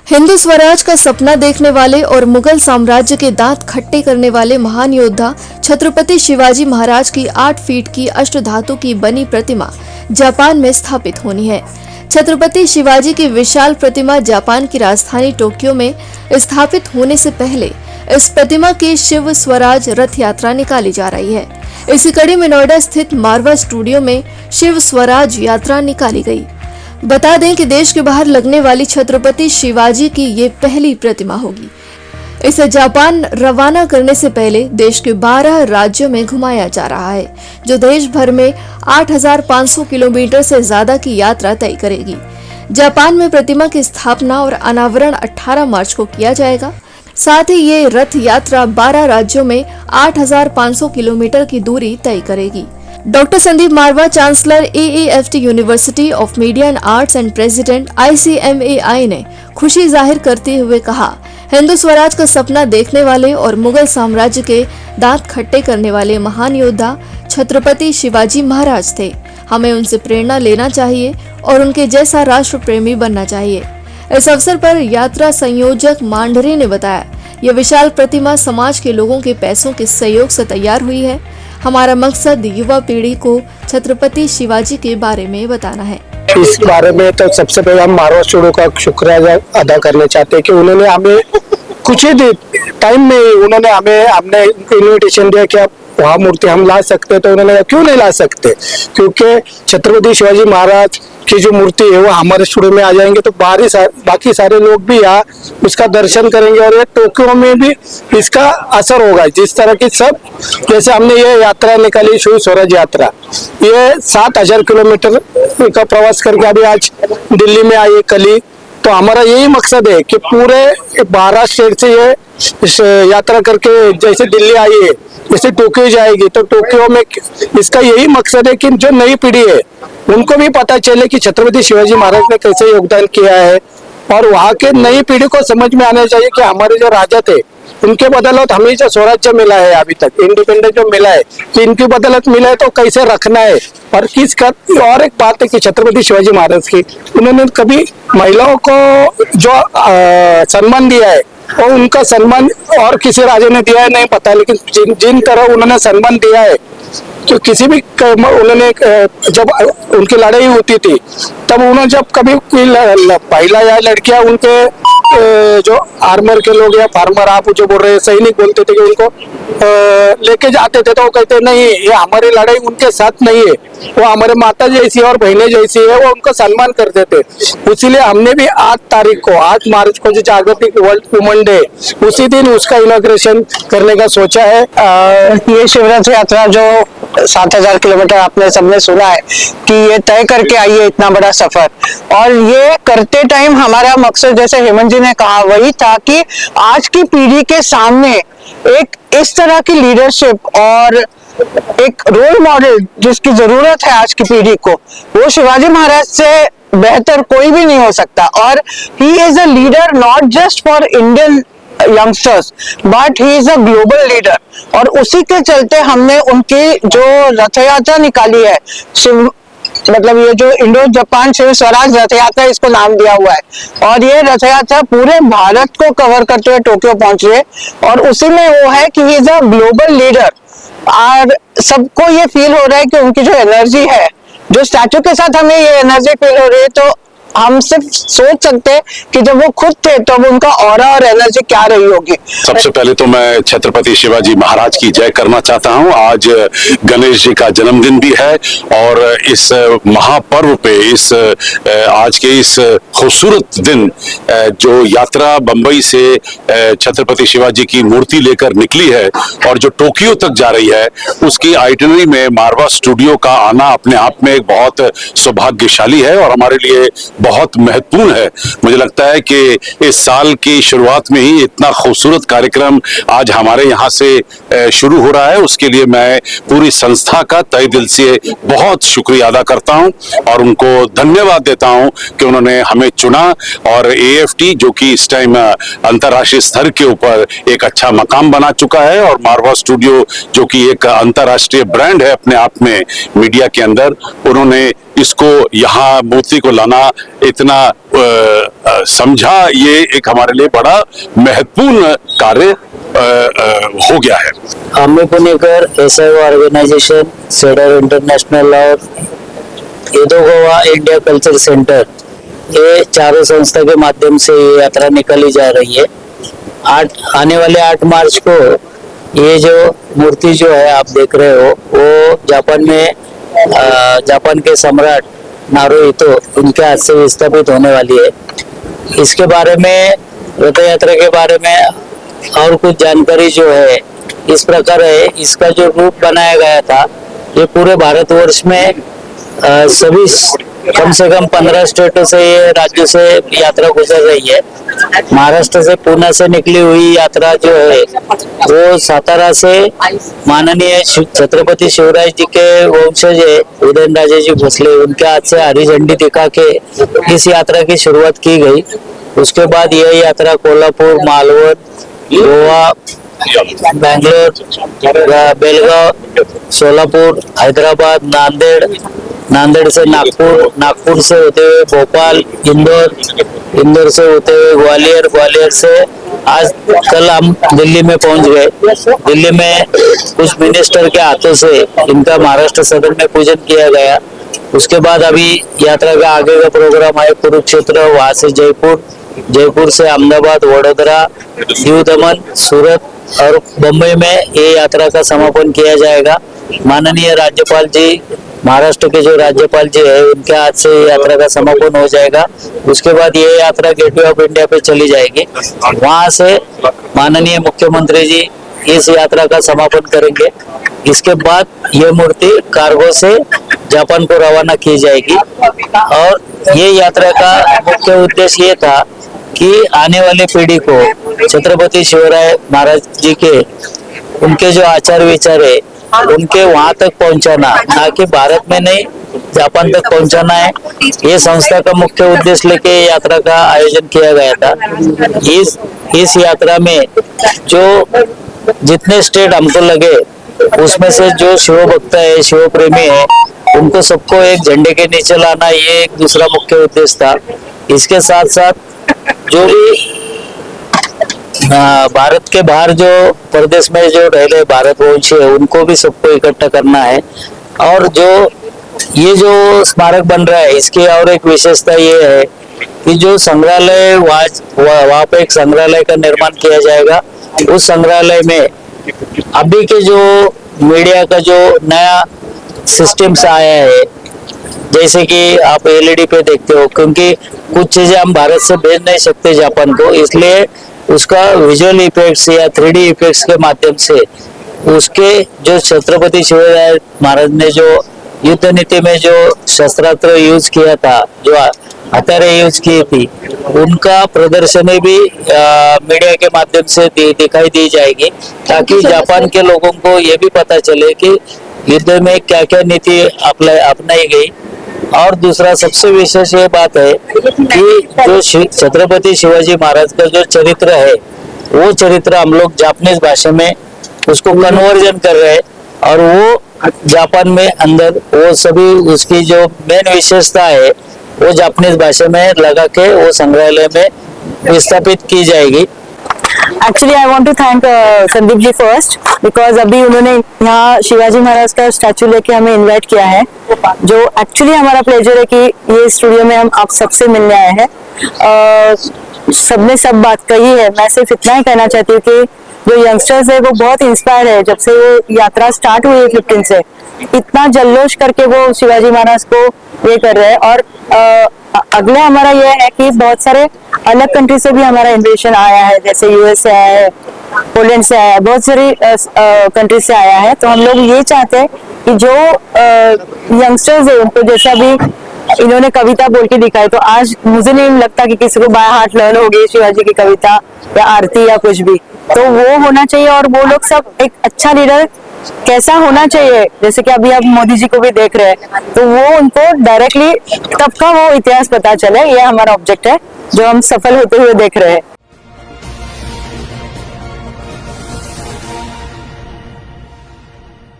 हिंदू स्वराज का सपना देखने वाले और मुगल साम्राज्य के दांत खट्टे करने वाले महान योद्धा छत्रपति शिवाजी महाराज की 8 फीट की अष्टधातु की बनी प्रतिमा जापान में स्थापित होनी है। छत्रपति शिवाजी की विशाल प्रतिमा जापान की राजधानी टोक्यो में स्थापित होने से पहले इस प्रतिमा की शिव स्वराज रथ यात्रा निकाली जा रही है। इसी कड़ी में नोएडा स्थित मारवा स्टूडियो में शिव स्वराज यात्रा निकाली गई। बता दें कि देश के बाहर लगने वाली छत्रपति शिवाजी की ये पहली प्रतिमा होगी। इसे जापान रवाना करने से पहले देश के 12 राज्यों में घुमाया जा रहा है, जो देश भर में 8,500 किलोमीटर से ज्यादा की यात्रा तय करेगी। जापान में प्रतिमा की स्थापना और अनावरण 18 मार्च को किया जाएगा। साथ ही ये रथ यात्रा 12 राज्यों में 8,500 किलोमीटर की दूरी तय करेगी। Doctor Sandeep Marwah, chancellor AAFT university of media and arts and president ICMAI ने खुशी जाहिर करते हुए कहा, हिंदू स्वराज का सपना देखने वाले और मुगल साम्राज्य के दांत खट्टे करने वाले महान योद्धा छत्रपति शिवाजी महाराज थे। हमें उनसे प्रेरणा लेना चाहिए और उनके जैसा राष्ट्र प्रेमी बनना चाहिए। इस अवसर पर यात्रा संयोजक मांडरे ने बताया, यह विशाल प्रतिमा समाज के लोगों के पैसों के सहयोग से तैयार हुई है। हमारा मकसद युवा पीढ़ी को छत्रपति शिवाजी के बारे में बताना है। इस बारे में तो सबसे पहले हम मारवा स्टूडियो का शुक्रिया अदा करना चाहते हैं कि उन्होंने हमें कुछ ही टाइम में उन्होंने हमने इन्विटेशन दिया कि आप वहाँ मूर्ति हम ला सकते हैं, तो उन्होंने कहा क्यों नहीं ला सकते, क्योंकि छत्रपति शिवाजी महाराज की जो मूर्ति है वो हमारे स्टूडियो में आ जाएंगे तो बाकी सारे लोग भी यहाँ उसका दर्शन करेंगे और ये टोक्यो में भी इसका असर होगा। जिस तरह की सब जैसे हमने ये यात्रा निकाली शिव स्वराज यात्रा, ये 7,000 किलोमीटर का प्रवास करके अभी आज दिल्ली में आई कल ही, तो हमारा यही मकसद है कि पूरे 12 स्टेट से ये इस यात्रा करके जैसे दिल्ली आई है जैसे टोक्यो जाएगी, तो टोक्यो में इसका यही मकसद है कि जो नई पीढ़ी है उनको भी पता चले कि छत्रपति शिवाजी महाराज ने कैसे योगदान किया है, और वहाँ के नई पीढ़ी को समझ में आना चाहिए कि हमारे जो राजा थे उनके बदौलत हमें जो स्वराज्य मिला है, अभी तक इंडिपेंडेंस जो मिला है, कि इनकी बदौलत मिला है तो कैसे रखना है। और और एक बात है कि छत्रपति शिवाजी महाराज की उन्होंने कभी महिलाओं को जो सम्मान दिया है और उनका सम्मान और किसी राजा ने दिया है नहीं पता, लेकिन जिन तरह उन्होंने सम्मान दिया है तो किसी भी उन्होंने जब उनकी लड़ाई होती थी तब उन्होंने जब कभी कोई महिला या लड़कियां उनके जो आर्मर के लोग या फार्मर आप जो बोल रहे हैं सैनिक बोलते थे कि उनको लेके जाते थे तो वो कहते नहीं ये हमारी लड़ाई उनके साथ नहीं है, वो हमारे माता जैसी और बहनें जैसी है, वो उनको सम्मान करते थे। इसीलिए हमने भी 8 मार्च को जो जागतिक वर्ल्ड वुमेन डे उसी दिन उसका इनॉग्रेशन करने का सोचा है। ये शिवरात्रि यात्रा जो 7,000 किलोमीटर आपने सबने सुना है कि ये तय करके आई है इतना बड़ा सफर, और ये करते टाइम हमारा मकसद जैसे हेमंत जी ने कहा वही था कि आज की पीढ़ी के सामने एक इस तरह की लीडरशिप और एक रोल मॉडल जिसकी जरूरत है आज की पीढ़ी को, वो शिवाजी महाराज से बेहतर कोई भी नहीं हो सकता। और he is a leader not just for Indian youngsters but he is a global leader, और उसी के चलते हमने उनकी जो रथ यात्रा निकाली है, मतलब ये जो इंडो जापान शिव स्वराज रथ यात्रा इसको नाम दिया हुआ है, और ये रथ यात्रा पूरे भारत को कवर करते हुए टोक्यो पहुंच रही है, और उसी में वो है कि he is a global leader. और सबको ये फील हो रहा है कि उनकी जो एनर्जी है, जो स्टैचू के साथ हमें ये एनर्जी फील हो रही है, तो हम सिर्फ सोच सकते हैं कि जब वो खुद थे तो उनका ऑरा और एनर्जी क्या रही होगी। सबसे पहले तो मैं छत्रपति शिवाजी महाराज की जय करना चाहता हूं। आज गणेश जी का जन्मदिन भी है और इस महापर्व पे आज के इस खूबसूरत दिन जो यात्रा बंबई से छत्रपति शिवाजी की मूर्ति लेकर निकली है और जो टोक्यो तक जा रही है, उसकी आइटिनरी में मारवा स्टूडियो का आना अपने आप में एक बहुत सौभाग्यशाली है और हमारे लिए बहुत महत्वपूर्ण है। मुझे लगता है कि इस साल की शुरुआत में ही इतना खूबसूरत कार्यक्रम आज हमारे यहाँ से शुरू हो रहा है, उसके लिए मैं पूरी संस्था का तहे दिल से बहुत शुक्रिया अदा करता हूँ और उनको धन्यवाद देता हूँ कि उन्होंने हमें चुना। और AFT जो कि इस टाइम अंतर्राष्ट्रीय स्तर के ऊपर एक अच्छा मकाम बना चुका है और मारवा स्टूडियो जो कि एक अंतर्राष्ट्रीय ब्रांड है अपने आप में मीडिया के अंदर, उन्होंने इसको यहाँ मूर्ति को लाना इतना समझा, ये एक हमारे लिए बड़ा महत्वपूर्ण कार्य हो गया है। आम्ही Punekar SIO organisation, shader international और येदो गोवा इंडिया कल्चर सेंटर, ये चारों संस्था के माध्यम से ये यात्रा निकाली जा रही है। आने वाले 8 मार्च को ये जो मूर्ति जो है आप देख रहे हो, वो जापान में जापान के सम्राट नारुहितो उनके हाथ से विस्थापित होने वाली है। इसके बारे में, रथ यात्रा के बारे में और कुछ जानकारी जो है इस प्रकार है। इसका जो रूप बनाया गया था, ये पूरे भारतवर्ष में सभी कम से कम 15 स्टेटों से, ये राज्यों से यात्रा गुजर रही है। महाराष्ट्र से, पुणे से निकली हुई यात्रा जो है वो सातारा से माननीय छत्रपति शिवराज जी के वंशज उदयनराजे जी भोसले, उनके हाथ से हरी झंडी दिखा के इस यात्रा की शुरुआत की गई। उसके बाद यह यात्रा कोल्हापुर, मालवण, गोवा, बेंगलोर, बेलगांव, सोलापुर, हैदराबाद, नांदेड़ से नागपुर, नागपुर से होते हुए भोपाल, इंदौर से होते हुए ग्वालियर से आज कल हम दिल्ली में पहुंच गए। दिल्ली में कुछ मिनिस्टर के हाथों से इनका महाराष्ट्र सदन में पूजन किया गया। उसके बाद अभी यात्रा का आगे का प्रोग्राम है कुरुक्षेत्र, वहां से जयपुर से अहमदाबाद, वडोदरा, दीव दमन, सूरत और बम्बई में ये यात्रा का समापन किया जाएगा। माननीय राज्यपाल जी, महाराष्ट्र के जो राज्यपाल जी है, उनके हाथ से यात्रा का समापन हो जाएगा। उसके बाद ये यात्रा गेटवे ऑफ इंडिया पे चली जाएगी। वहां से माननीय मुख्यमंत्री जी इस यात्रा का समापन करेंगे। इसके बाद ये मूर्ति कार्गो से जापान को रवाना की जाएगी। और ये यात्रा का मुख्य उद्देश्य ये था कि आने वाले पीढ़ी को छत्रपति शिवराय महाराज जी के उनके जो आचार विचार है उनके वहां तक पहुंचाना, ना कि भारत में नहीं जापान तक पहुंचाना है। ये संस्था का मुख्य उद्देश्य लेके यात्रा का आयोजन किया गया था। इस यात्रा में जो जितने स्टेट हमको लगे, उसमें से जो शिव भक्त है, शिव प्रेमी है, उनको सबको एक झंडे के नीचे लाना, ये एक दूसरा मुख्य उद्देश्य था। इसके साथ साथ जो भी भारत के बाहर जो प्रदेश में जो रह रहे भारतवंशी है, उनको भी सबको इकट्ठा करना है। और जो ये जो स्मारक बन रहा है, इसकी और एक विशेषता ये है कि जो संग्रहालय वहाँ पे एक संग्रहालय का निर्माण किया जाएगा। उस संग्रहालय में अभी के जो मीडिया का जो नया सिस्टम्स आया है, जैसे कि आप LED पे देखते हो, क्योंकि कुछ चीजें हम भारत से भेज नहीं सकते जापान को, इसलिए उसका विजुअल इफेक्ट्स या 3D इफेक्ट्स के माध्यम से उसके जो छत्रपति शिवराय महाराज ने जो युद्ध नीति में जो शस्त्रास्त्र यूज किया था, जो हथियारें यूज की थी, उनका प्रदर्शनी भी मीडिया के माध्यम से दिखाई दी जाएगी, ताकि जापान के लोगों को ये भी पता चले कि युद्ध में क्या क्या नीति अपनाई गई। और दूसरा सबसे विशेष ये बात है कि जो छत्रपति शिवाजी महाराज का जो चरित्र है, वो चरित्र हम लोग जापानीज भाषा में उसको कन्वर्जन कर रहे हैं। और वो जापान में अंदर वो सभी उसकी जो मेन विशेषता है वो जापानीज भाषा में लगा के वो संग्रहालय में विस्थापित की जाएगी। Actually I want to thank Sandeep ji first, because अभी उन्होंने यहाँ शिवाजी महाराज का स्टैचू लेके हमें इनवाइट किया है, जो एक्चुअली हमारा प्लेजर है कि ये स्टूडियो में हम आप सबसे मिलने आए हैं। सबने सब बात कही है, मैं सिर्फ इतना ही कहना चाहती हूँ कि जो यंगस्टर्स है वो बहुत इंस्पायर है। जब से वो यात्रा स्टार्ट हुई 15 से, इतना जल्लोष करके वो शिवाजी महाराज को ये कर रहे हैं। और अगला हमारा ये है कि बहुत सारे अलग कंट्री से भी हमारा इन्विटेशन आया है, जैसे US से आया है, पोलैंड से आया है, बहुत सारी कंट्री से आया है। तो हम लोग ये चाहते हैं कि जो यंगस्टर्स है उनको, जैसा भी इन्होंने कविता बोल के दिखाई, तो आज मुझे नहीं लगता कि किसी को बाय हार्ट लर्न होगी शिवाजी की कविता या आरती या कुछ भी, तो वो होना चाहिए। और वो लोग सब एक अच्छा लीडर कैसा होना चाहिए, जैसे कि अभी आप मोदी जी को भी देख रहे हैं, तो वो उनको डायरेक्टली तब का वो इतिहास पता चले, ये हमारा ऑब्जेक्ट है जो हम सफल होते हुए देख रहे हैं।